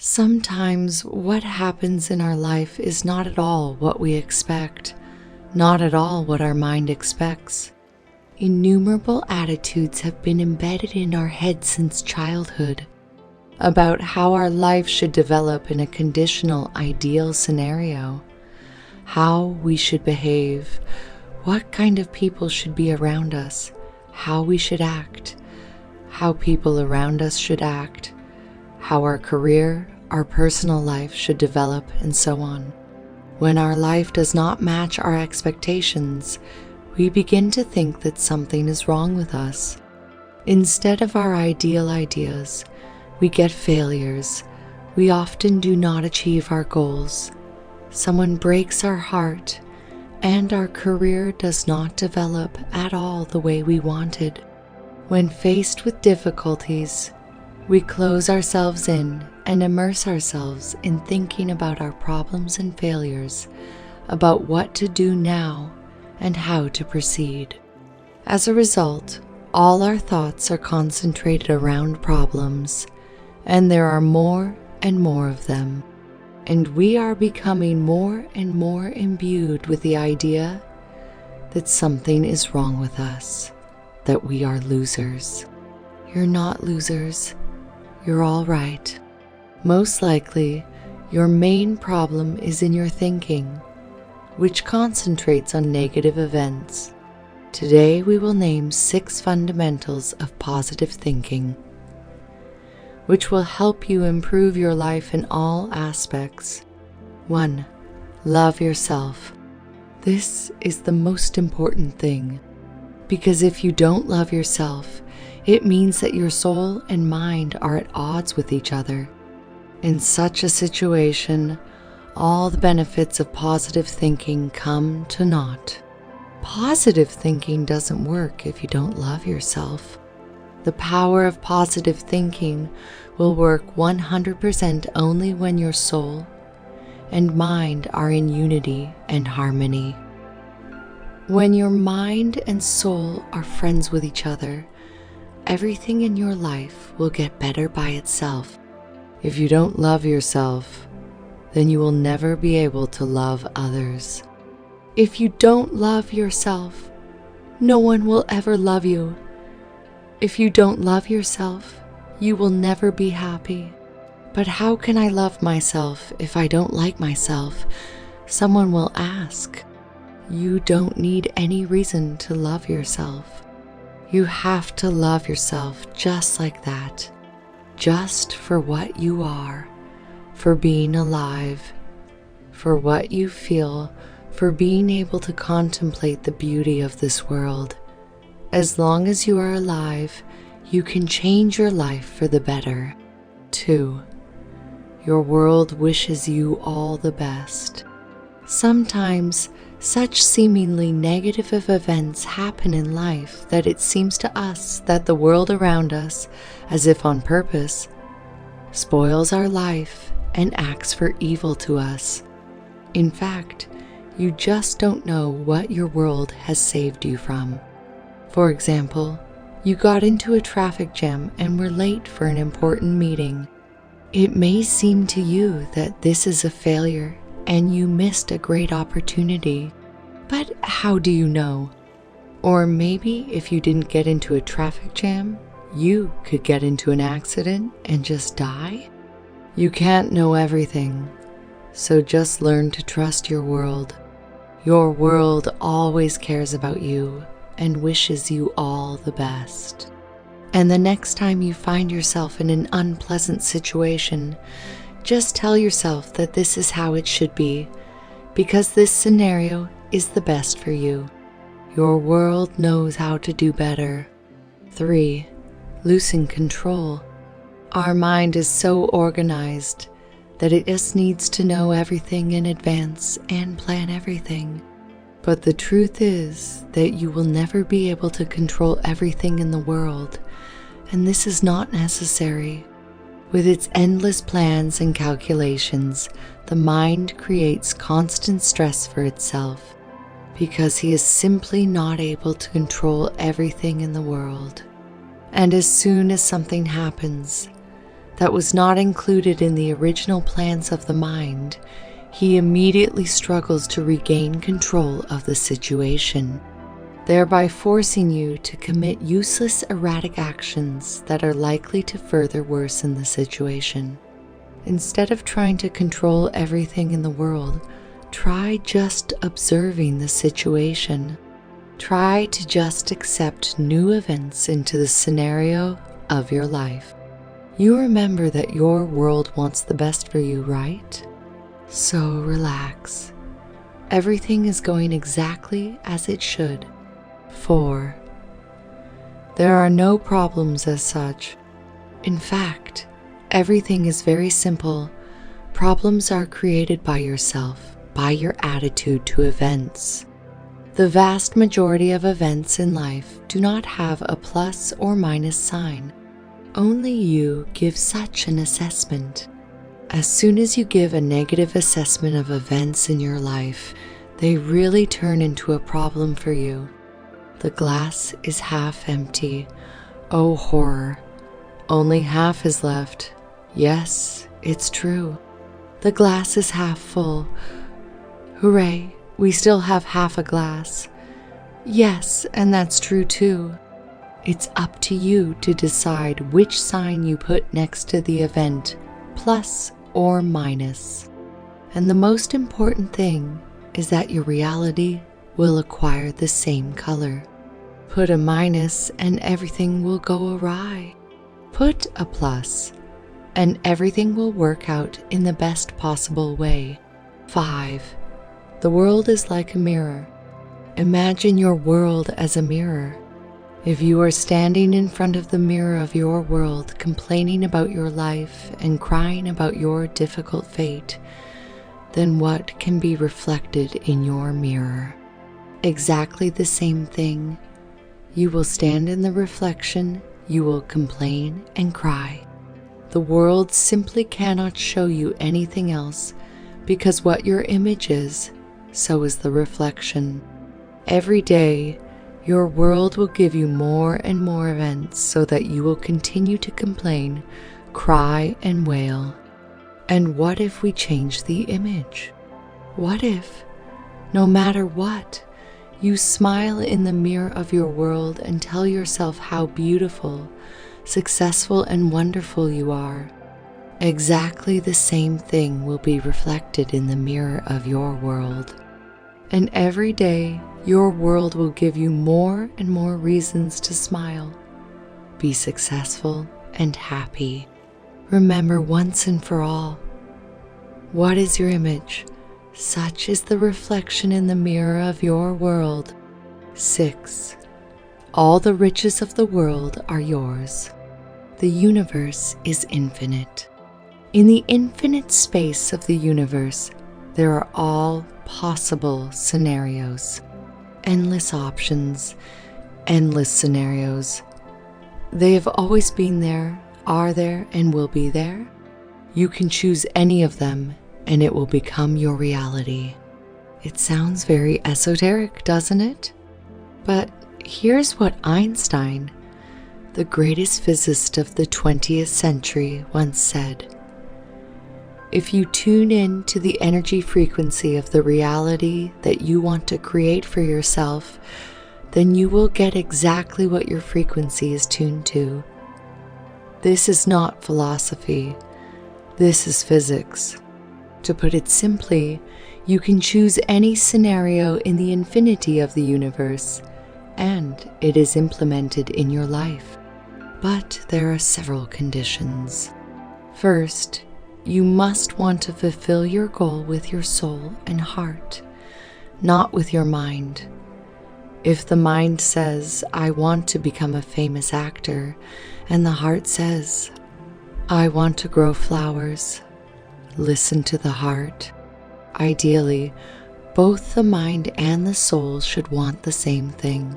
Sometimes what happens in our life is not at all what we expect, not at all what our mind expects. Innumerable attitudes have been embedded in our heads since childhood about how our life should develop in a conditional ideal scenario, how we should behave, what kind of people should be around us, how we should act, how people around us should act, how our career, our personal life should develop, and so on. When our life does not match our expectations, we begin to think that something is wrong with us. Instead of our ideal ideas, we get failures. We often do not achieve our goals. Someone breaks our heart, and our career does not develop at all the way we wanted. When faced with difficulties, we close ourselves in and immerse ourselves in thinking about our problems and failures, about what to do now and how to proceed. As a result, all our thoughts are concentrated around problems, and there are more and more of them, and we are becoming more and more imbued with the idea that something is wrong with us, that we are losers. You're not losers. You're all right. Most likely, your main problem is in your thinking, which concentrates on negative events. Today we will name 6 fundamentals of positive thinking, which will help you improve your life in all aspects. 1. Love yourself. This is the most important thing, because if you don't love yourself, it means that your soul and mind are at odds with each other. In such a situation, all the benefits of positive thinking come to naught. Positive thinking doesn't work if you don't love yourself. The power of positive thinking will work 100% only when your soul and mind are in unity and harmony. When your mind and soul are friends with each other, everything in your life will get better by itself. If you don't love yourself, then you will never be able to love others. If you don't love yourself, no one will ever love you. If you don't love yourself, you will never be happy. But how can I love myself if I don't like myself? Someone will ask. You don't need any reason to love yourself. You have to love yourself just like that, just for what you are, for being alive, for what you feel, for being able to contemplate the beauty of this world. As long as you are alive, you can change your life for the better. 2. Your world wishes you all the best. Sometimes, such seemingly negative events happen in life that it seems to us that the world around us, as if on purpose, spoils our life and acts for evil to us. In fact, you just don't know what your world has saved you from. For example, you got into a traffic jam and were late for an important meeting. It may seem to you that this is a failure and you missed a great opportunity, but how do you know? Or maybe if you didn't get into a traffic jam, you could get into an accident and just die? You can't know everything, so just learn to trust your world. Your world always cares about you and wishes you all the best. And the next time you find yourself in an unpleasant situation, just tell yourself that this is how it should be, because this scenario is the best for you. Your world knows how to do better. 3. Loosen control. Our mind is so organized that it just needs to know everything in advance and plan everything. But the truth is that you will never be able to control everything in the world, and this is not necessary. With its endless plans and calculations, the mind creates constant stress for itself because he is simply not able to control everything in the world. And as soon as something happens, that was not included in the original plans of the mind, he immediately struggles to regain control of the situation, thereby forcing you to commit useless, erratic actions that are likely to further worsen the situation. Instead of trying to control everything in the world, try just observing the situation. Try to just accept new events into the scenario of your life. You remember that your world wants the best for you, right? So relax. Everything is going exactly as it should. 4. There are no problems as such. In fact, everything is very simple. Problems are created by yourself, by your attitude to events. The vast majority of events in life do not have a plus or minus sign. Only you give such an assessment. As soon as you give a negative assessment of events in your life, they really turn into a problem for you. The glass is half empty. Oh, horror. Only half is left. Yes, it's true. The glass is half full. Hooray, we still have half a glass. Yes, and that's true too. It's up to you to decide which sign you put next to the event, plus or minus. And the most important thing is that your reality will acquire the same color. Put a minus and everything will go awry. Put a plus and everything will work out in the best possible way. 5. The world is like a mirror. Imagine your world as a mirror. If you are standing in front of the mirror of your world, complaining about your life and crying about your difficult fate, then what can be reflected in your mirror? Exactly the same thing. You will stand in the reflection, you will complain and cry. The world simply cannot show you anything else, because what your image is, so is the reflection. Every day, your world will give you more and more events so that you will continue to complain, cry, and wail. And what if we change the image? What if, no matter what, you smile in the mirror of your world and tell yourself how beautiful, successful, and wonderful you are? Exactly the same thing will be reflected in the mirror of your world. And every day, your world will give you more and more reasons to smile, be successful, and happy. Remember once and for all, what is your image? Such is the reflection in the mirror of your world. 6. All the riches of the world are yours. The universe is infinite. In the infinite space of the universe, there are all possible scenarios, endless options, endless scenarios. They have always been there, are there, and will be there. You can choose any of them, and it will become your reality. It sounds very esoteric, doesn't it? But here's what Einstein, the greatest physicist of the 20th century, once said. If you tune in to the energy frequency of the reality that you want to create for yourself, then you will get exactly what your frequency is tuned to. This is not philosophy. This is physics. To put it simply, you can choose any scenario in the infinity of the universe, and it is implemented in your life. But there are several conditions. First, you must want to fulfill your goal with your soul and heart, not with your mind. If the mind says, I want to become a famous actor, and the heart says, I want to grow flowers, listen to the heart. Ideally, both the mind and the soul should want the same thing.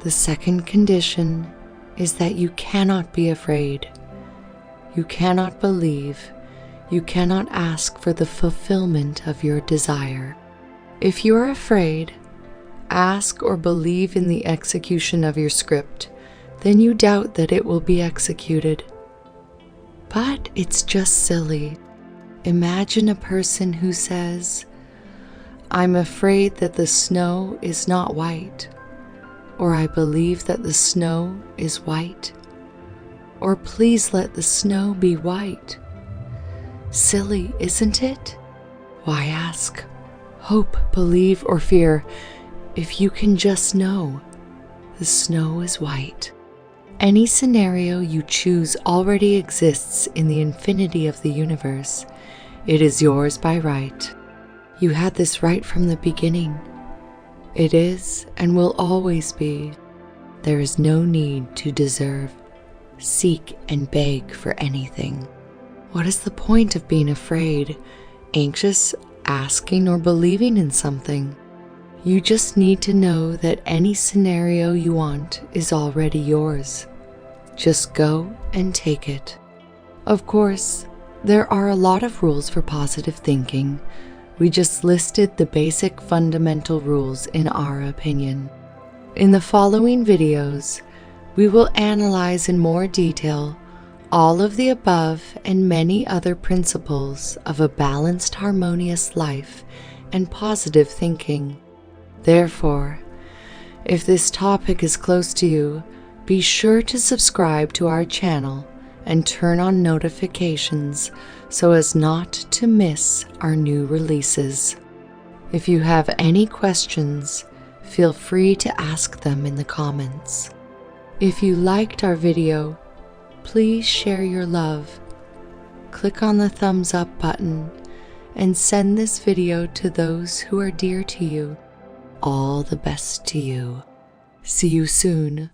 The second condition is that you cannot be afraid. You cannot believe, you cannot ask for the fulfillment of your desire. If you are afraid, ask or believe in the execution of your script, then you doubt that it will be executed. but it's just silly. Imagine a person who says, "I'm afraid that the snow is not white," or "I believe that the snow is white," or "Please let the snow be white." Silly, isn't it? Why ask? Hope, believe, or fear if you can just know the snow is white? Any scenario you choose already exists in the infinity of the universe. It is yours by right. You had this right from the beginning. It is and will always be. There is no need to deserve, seek, and beg for anything. What is the point of being afraid, anxious, asking, or believing in something? You just need to know that any scenario you want is already yours. Just go and take it. Of course, there are a lot of rules for positive thinking. We just listed the basic fundamental rules in our opinion. In the following videos, we will analyze in more detail all of the above and many other principles of a balanced, harmonious life and positive thinking. Therefore, if this topic is close to you, be sure to subscribe to our channel and turn on notifications so as not to miss our new releases. If you have any questions, feel free to ask them in the comments. If you liked our video, please share your love. Click on the thumbs up button and send this video to those who are dear to you. All the best to you. See you soon.